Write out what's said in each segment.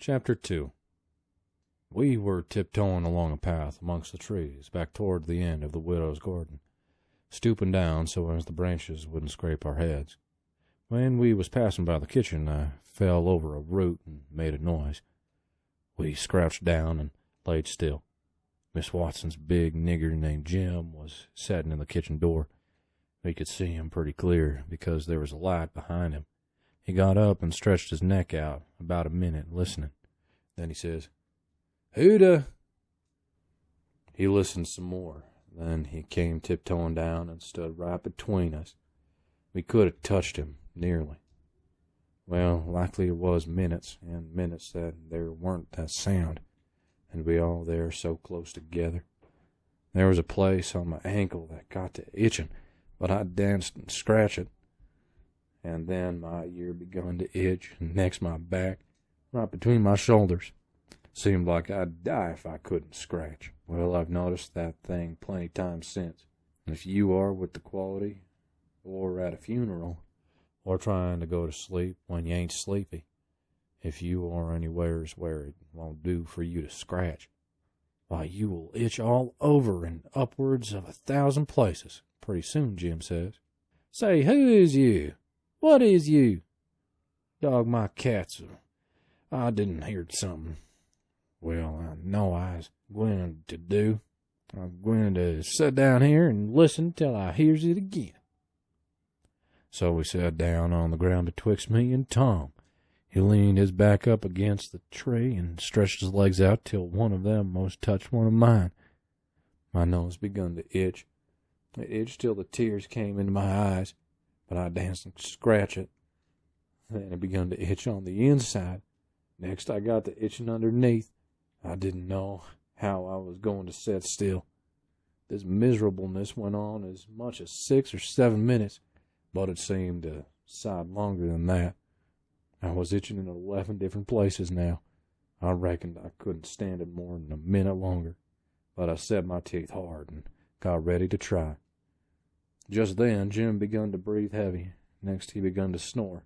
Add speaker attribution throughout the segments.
Speaker 1: Chapter 2. We were tiptoeing along a path amongst the trees, back toward the end of the widow's garden, stooping down so as the branches wouldn't scrape our heads. When we was passing by the kitchen, I fell over a root and made a noise. We crouched down and laid still. Miss Watson's big nigger named Jim was setting in the kitchen door. We could see him pretty clear because there was a light behind him. He got up and stretched his neck out about a minute listening. Then he says, "Huda." He listened some more. Then he came tiptoeing down and stood right between us. We could have touched him, nearly. Well, likely it was minutes, and minutes that there weren't that sound, and we all there so close together. There was a place on my ankle that got to itching, but I danced and scratched it. And then my ear begun to itch, and next my back, right between my shoulders. Seemed like I'd die if I couldn't scratch. Well, I've noticed that thing plenty times since. If you are with the quality, or at a funeral, or trying to go to sleep when you ain't sleepy, if you are anywheres where it won't do for you to scratch, why, you will itch all over in upwards of 1,000 places, pretty soon, Jim says. "Say, who is you? What is you?" "Dog my cats. I didn't hear something." "Well, I know I was going to do. I'm going to sit down here and listen till I hears it again." So we sat down on the ground betwixt me and Tom. He leaned his back up against the tree and stretched his legs out till one of them most touched one of mine. My nose begun to itch. It itched till the tears came into my eyes, but I danced and scratched it. Then it begun to itch on the inside. Next I got the itching underneath. I didn't know how I was going to sit still. This miserableness went on as much as 6 or 7 minutes, but it seemed to side longer than that. I was itching in 11 different places now. I reckoned I couldn't stand it more than a minute longer, but I set my teeth hard and got ready to try. Just then Jim begun to breathe heavy. Next he begun to snore,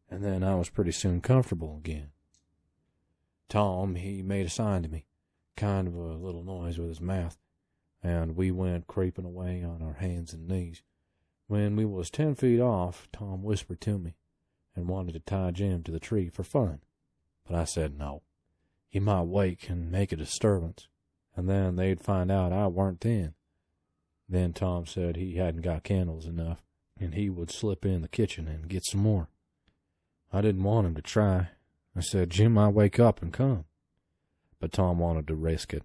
Speaker 1: and then I was pretty soon comfortable again. Tom, he made a sign to me, kind of a little noise with his mouth, and we went creeping away on our hands and knees. When we was 10 feet off, Tom whispered to me and wanted to tie Jim to the tree for fun, but I said no. He might wake and make a disturbance, and then they'd find out I weren't then. Then Tom said he hadn't got candles enough, and he would slip in the kitchen and get some more. I didn't want him to try. I said Jim might wake up and come, but Tom wanted to risk it,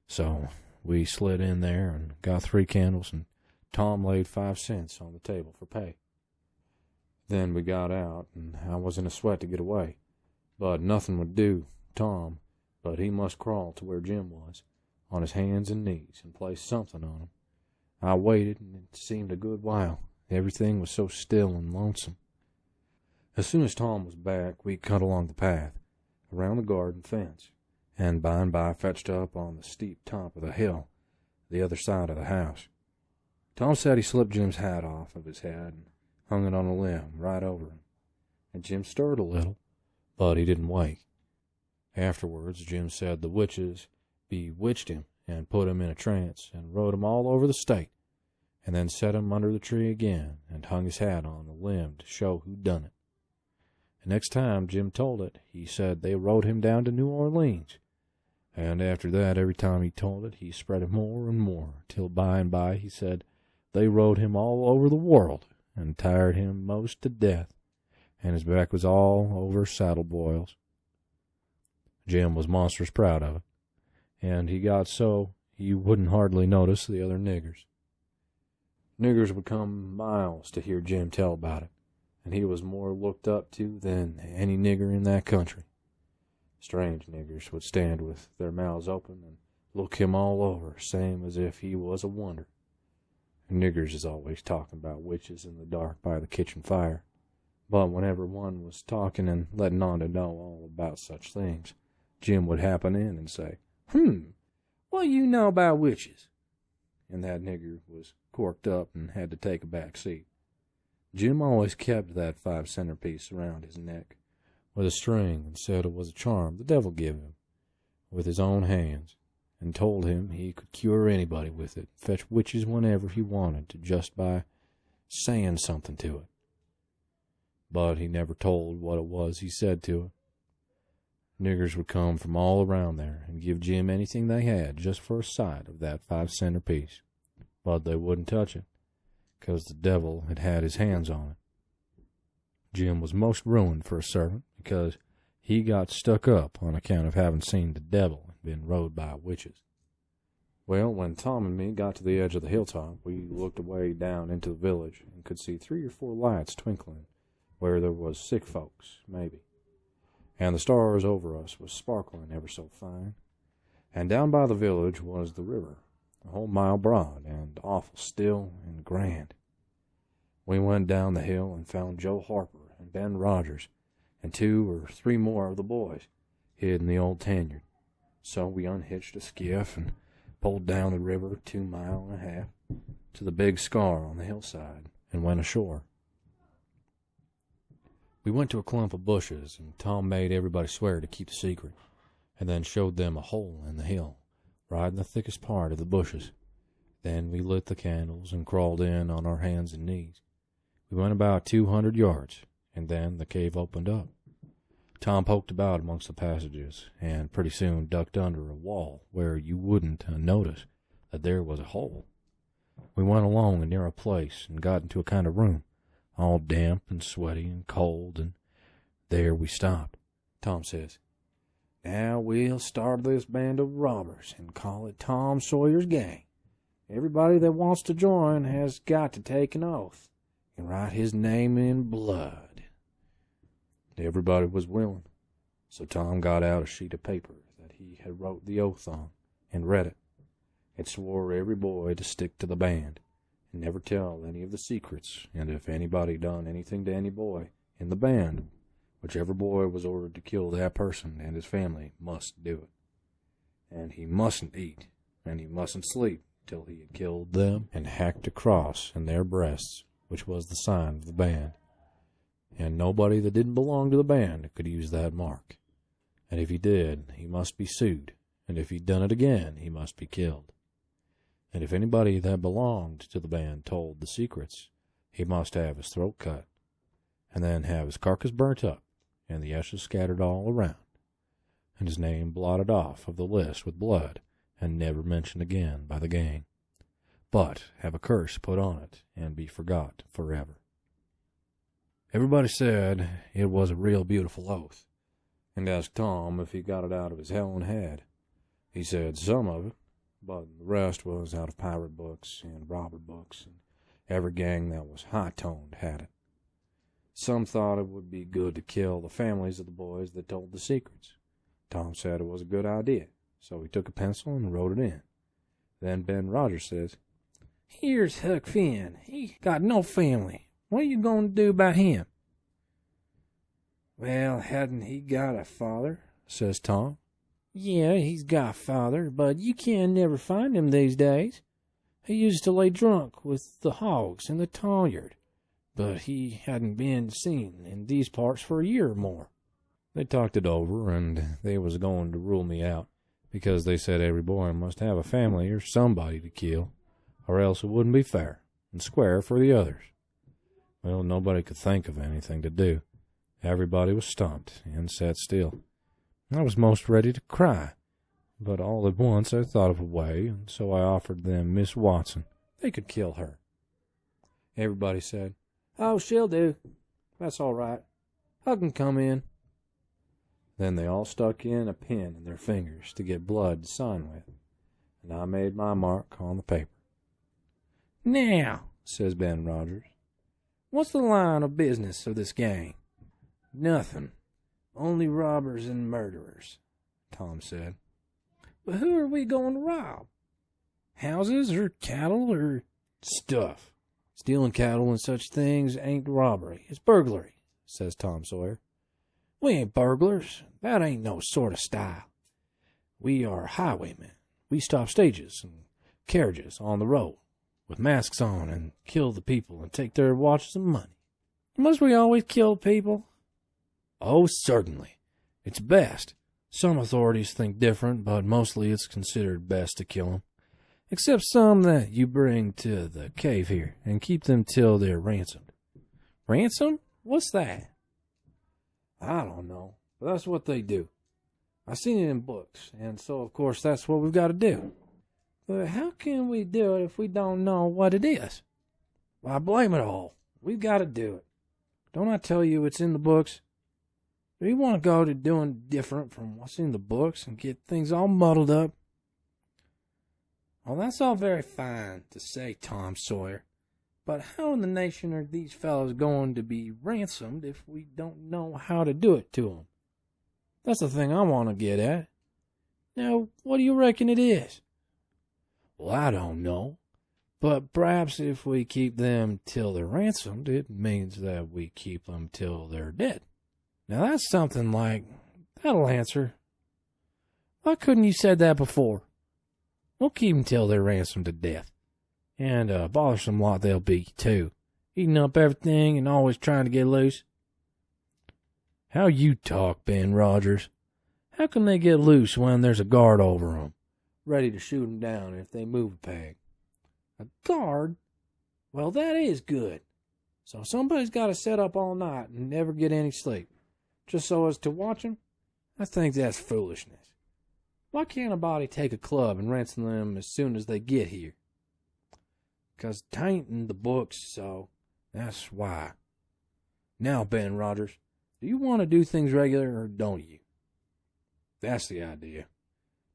Speaker 1: so we slid in there and got 3 candles, and Tom laid 5 cents on the table for pay. Then we got out, and I was in a sweat to get away, but nothing would do Tom, but he must crawl to where Jim was, on his hands and knees, and place something on him. I waited, and it seemed a good while. Everything was so still and lonesome. As soon as Tom was back, we cut along the path, around the garden fence, and by and by fetched up on the steep top of the hill, the other side of the house. Tom said he slipped Jim's hat off of his head and hung it on a limb right over him, and Jim stirred a little, but he didn't wake. Afterwards, Jim said the witches bewitched him and put him in a trance and rode him all over the state, and then set him under the tree again and hung his hat on the limb to show who done it. The next time Jim told it, he said they rode him down to New Orleans, and after that, every time he told it, he spread it more and more, till by and by he said they rode him all over the world and tired him most to death, and his back was all over saddle boils. Jim was monstrous proud of it, and he got so he wouldn't hardly notice the other niggers. Niggers would come miles to hear Jim tell about it, and he was more looked up to than any nigger in that country. Strange niggers would stand with their mouths open and look him all over, same as if he was a wonder. Niggers is always talking about witches in the dark by the kitchen fire, but whenever one was talking and letting on to know all about such things, Jim would happen in and say, "What do you know about witches?" And that nigger was corked up and had to take a back seat. Jim always kept that 5-center piece around his neck, with a string and said it was a charm the devil give him with his own hands, and told him he could cure anybody with it, fetch witches whenever he wanted to just by saying something to it. But he never told what it was he said to it. Niggers would come from all around there and give Jim anything they had just for a sight of that 5-center piece. But they wouldn't touch it, 'cause the devil had had his hands on it. Jim was most ruined for a servant, because he got stuck up on account of having seen the devil and been rode by witches. Well, when Tom and me got to the edge of the hilltop, we looked away down into the village and could see 3 or 4 lights twinkling where there was sick folks, maybe. And the stars over us was sparkling ever so fine. And down by the village was the river, a whole mile broad, and awful still and grand. We went down the hill and found Joe Harper and Ben Rogers and 2 or 3 more of the boys hid in the old tanyard. So we unhitched a skiff and pulled down the river 2 miles and a half to the big scar on the hillside and went ashore. We went to a clump of bushes, and Tom made everybody swear to keep the secret, and then showed them a hole in the hill, right in the thickest part of the bushes. Then we lit the candles and crawled in on our hands and knees. We went about 200 yards, and then the cave opened up. Tom poked about amongst the passages, and pretty soon ducked under a wall where you wouldn't notice that there was a hole. We went along a narrow place and got into a kind of room, all damp and sweaty and cold, and there we stopped. Tom says, "Now we'll start this band of robbers and call it Tom Sawyer's Gang. Everybody that wants to join has got to take an oath and write his name in blood." Everybody was willing, so Tom got out a sheet of paper that he had wrote the oath on and read it. It swore every boy to stick to the band and never tell any of the secrets, and if anybody done anything to any boy in the band, whichever boy was ordered to kill that person and his family must do it. And he mustn't eat, and he mustn't sleep till he had killed them and hacked a cross in their breasts, which was the sign of the band. And nobody that didn't belong to the band could use that mark. And if he did, he must be sued, and if he'd done it again, he must be killed. And if anybody that belonged to the band told the secrets, he must have his throat cut, and then have his carcass burnt up, and the ashes scattered all around, and his name blotted off of the list with blood, and never mentioned again by the gang, but have a curse put on it, and be forgot forever. Everybody said it was a real beautiful oath, and asked Tom if he got it out of his own head. He said some of it, but the rest was out of pirate books and robber books, and every gang that was high-toned had it. Some thought it would be good to kill the families of the boys that told the secrets. Tom said it was a good idea, so he took a pencil and wrote it in. Then Ben Rogers says, "Here's Huck Finn. He got no family. What are you going to do about him?" "Well, hadn't he got a father?" says Tom. "Yeah, he's got a father, but you can never find him these days. He used to lay drunk with the hogs in the tanyard, but he hadn't been seen in these parts for a year or more." They talked it over, and they was going to rule me out, because they said every boy must have a family or somebody to kill, or else it wouldn't be fair and square for the others. Well, nobody could think of anything to do. Everybody was stumped and sat still. I was most ready to cry, but all at once I thought of a way, and so I offered them Miss Watson. They could kill her. Everybody said, "Oh, she'll do. That's all right. Huck can come in." Then they all stuck in a pin in their fingers to get blood to sign with, and I made my mark on the paper. "Now," says Ben Rogers, "what's the line of business of this gang?" "Nothing. Only robbers and murderers," Tom said. "But who are we going to rob? Houses or cattle or stuff?" "Stealing cattle and such things ain't robbery. It's burglary," says Tom Sawyer. "We ain't burglars. That ain't no sort of style. We are highwaymen. We stop stages and carriages on the road with masks on and kill the people and take their watches and money." "Must we always kill people?" Oh, certainly. It's best. Some authorities think different, but mostly it's considered best to kill 'em. Except some that you bring to the cave here and keep them till they're ransomed. Ransom? What's that? I don't know, but that's what they do. I've seen it in books, and so of course that's what we've got to do. But how can we do it if we don't know what it is? Well, I blame it all. We've got to do it. Don't I tell you it's in the books? Do you want to go to doing different from what's in the books and get things all muddled up? Well, that's all very fine to say, Tom Sawyer. But how in the nation are these fellows going to be ransomed if we don't know how to do it to them? That's the thing I want to get at. Now, what do you reckon it is? Well, I don't know. But perhaps if we keep them till they're ransomed, it means that we keep them till they're dead. Now, that's something like, that'll answer. Why couldn't you said that before? We'll keep them till they're ransomed to death. And a bothersome lot they'll be, too. Eating up everything and always trying to get loose. How you talk, Ben Rogers. How can they get loose when there's a guard over 'em, ready to shoot 'em down if they move a peg? A guard? Well, that is good. So somebody's got to sit up all night and never get any sleep, just so as to watch 'em? I think that's foolishness. Why can't a body take a club and ransom them as soon as they get here? 'Cause 'tain't in the books, so that's why. Now, Ben Rogers, do you want to do things regular or don't you? That's the idea.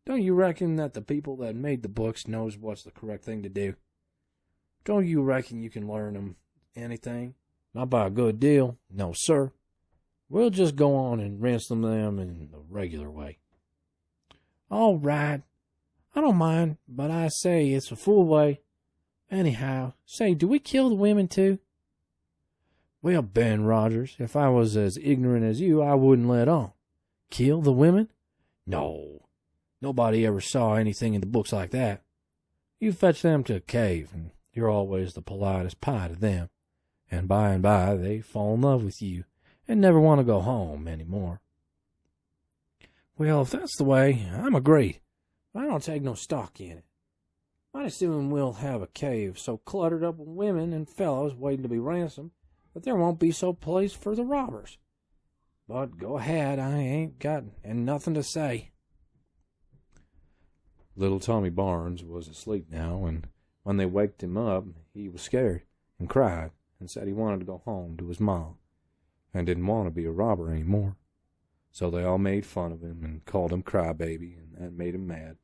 Speaker 1: Don't you reckon that the people that made the books knows what's the correct thing to do? Don't you reckon you can learn them anything? Not by a good deal. No, sir. We'll just go on and ransom them in the regular way. All right. I don't mind, but I say it's a fool way. Anyhow, say, do we kill the women too? Well, Ben Rogers, if I was as ignorant as you, I wouldn't let on. Kill the women? No. Nobody ever saw anything in the books like that. You fetch them to a cave, and you're always the politest pie to them. And by they fall in love with you and never want to go home any more. Well, if that's the way, I'm agreed. I don't take no stock in it. I'd assume we'll have a cave so cluttered up with women and fellows waiting to be ransomed that there won't be so place for the robbers. But go ahead, I ain't got nothing to say. Little Tommy Barnes was asleep now, and when they waked him up, he was scared and cried and said he wanted to go home to his ma and didn't want to be a robber any more. So they all made fun of him and called him Crybaby, and that made him mad.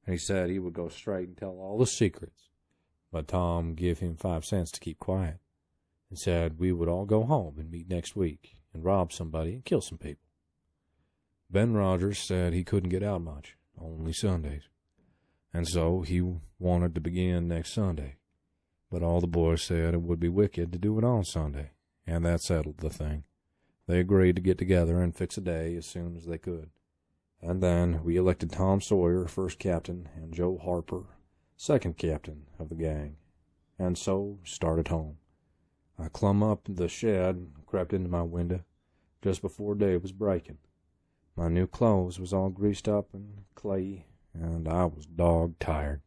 Speaker 1: And he said he would go straight and tell all the secrets. But Tom gave him 5 cents to keep quiet and said we would all go home and meet next week and rob somebody and kill some people. Ben Rogers said he couldn't get out much, only Sundays. And so he wanted to begin next Sunday. But all the boys said it would be wicked to do it on Sunday, and that settled the thing. They agreed to get together and fix a day as soon as they could. And then we elected Tom Sawyer first captain and Joe Harper second captain of the gang, and so started home. I clumb up the shed and crept into my window just before day was breaking. My new clothes was all greased up and clayey, and I was dog tired.